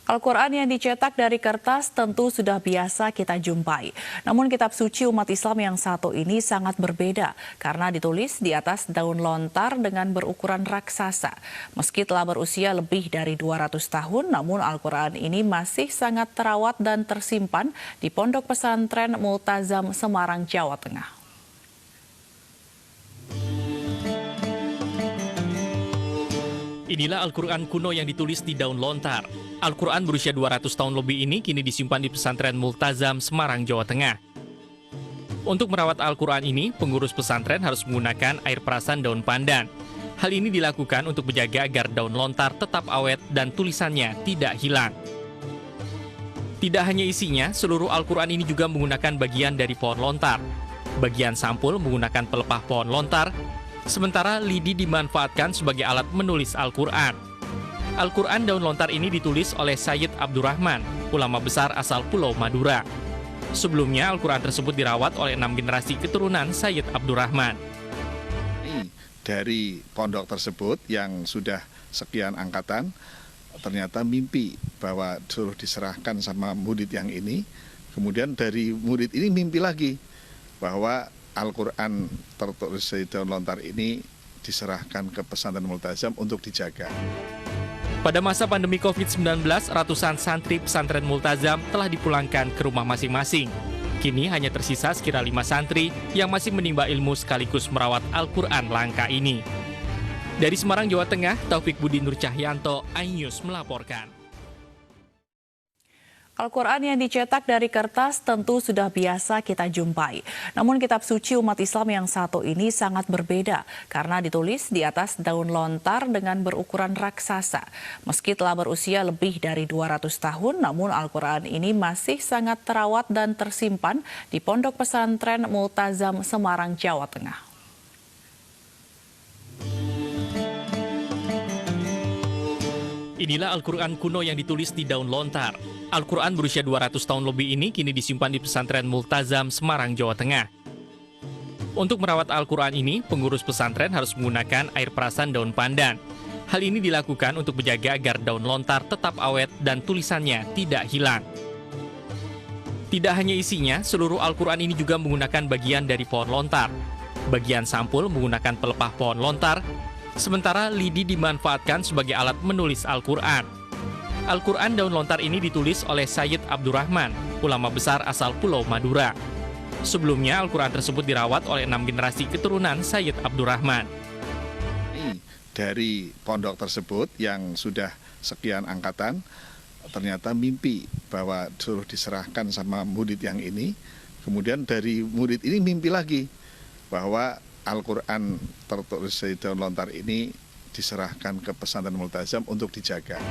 Al-Quran yang dicetak dari kertas tentu sudah biasa kita jumpai. Namun kitab suci umat Islam yang satu ini sangat berbeda karena ditulis di atas daun lontar dengan berukuran raksasa. Meski telah berusia lebih dari 200 tahun, namun Al-Quran ini masih sangat terawat dan tersimpan di Pondok Pesantren Multazam Semarang, Jawa Tengah. Inilah Al-Quran kuno yang ditulis di daun lontar. Al-Quran berusia 200 tahun lebih ini kini disimpan di pesantren Multazam, Semarang, Jawa Tengah. Untuk merawat Al-Quran ini, pengurus pesantren harus menggunakan air perasan daun pandan. Hal ini dilakukan untuk menjaga agar daun lontar tetap awet dan tulisannya tidak hilang. Tidak hanya isinya, seluruh Al-Quran ini juga menggunakan bagian dari pohon lontar. Bagian sampul menggunakan pelepah pohon lontar, sementara lidi dimanfaatkan sebagai alat menulis Al-Quran. Al-Quran daun lontar ini ditulis oleh Sayyid Abdurrahman, ulama besar asal Pulau Madura. Sebelumnya, Al-Quran tersebut dirawat oleh 6 generasi keturunan Sayyid Abdurrahman. Dari pondok tersebut yang sudah sekian angkatan, ternyata mimpi bahwa suruh diserahkan sama murid yang ini. Kemudian dari murid ini mimpi lagi bahwa Al-Quran tertulis di daun lontar ini diserahkan ke pesantren Multazam untuk dijaga. Pada masa pandemi COVID-19, ratusan santri pesantren Multazam telah dipulangkan ke rumah masing-masing. Kini hanya tersisa sekira 5 santri yang masih menimba ilmu sekaligus merawat Al-Quran langka ini. Dari Semarang, Jawa Tengah, Taufik Budi Nur Cahyanto, iNews melaporkan. Al-Quran yang dicetak dari kertas tentu sudah biasa kita jumpai. Namun kitab suci umat Islam yang satu ini sangat berbeda karena ditulis di atas daun lontar dengan berukuran raksasa. Meski telah berusia lebih dari 200 tahun, namun Al-Quran ini masih sangat terawat dan tersimpan di Pondok Pesantren Multazam Semarang, Jawa Tengah. Inilah Al-Quran kuno yang ditulis di daun lontar. Al-Quran berusia 200 tahun lebih ini kini disimpan di pesantren Multazam, Semarang, Jawa Tengah. Untuk merawat Al-Quran ini, pengurus pesantren harus menggunakan air perasan daun pandan. Hal ini dilakukan untuk menjaga agar daun lontar tetap awet dan tulisannya tidak hilang. Tidak hanya isinya, seluruh Al-Quran ini juga menggunakan bagian dari pohon lontar. Bagian sampul menggunakan pelepah pohon lontar, sementara lidi dimanfaatkan sebagai alat menulis Al-Quran. Al-Quran daun lontar ini ditulis oleh Sayyid Abdurrahman, ulama besar asal Pulau Madura. Sebelumnya, Al-Quran tersebut dirawat oleh 6 generasi keturunan Sayyid Abdurrahman. Dari pondok tersebut yang sudah sekian angkatan, ternyata mimpi bahwa suruh diserahkan sama murid yang ini. Kemudian dari murid ini mimpi lagi bahwa Al-Quran tertulis di daun lontar ini diserahkan ke pesantren Multazam untuk dijaga.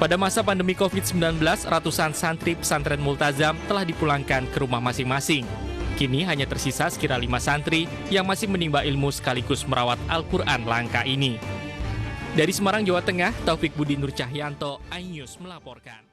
Pada masa pandemi COVID-19, ratusan santri pesantren Multazam telah dipulangkan ke rumah masing-masing. Kini hanya tersisa sekira 5 santri yang masih menimba ilmu sekaligus merawat Al-Quran langka ini. Dari Semarang, Jawa Tengah, Taufik Budi Nur Cahyanto, iNews melaporkan.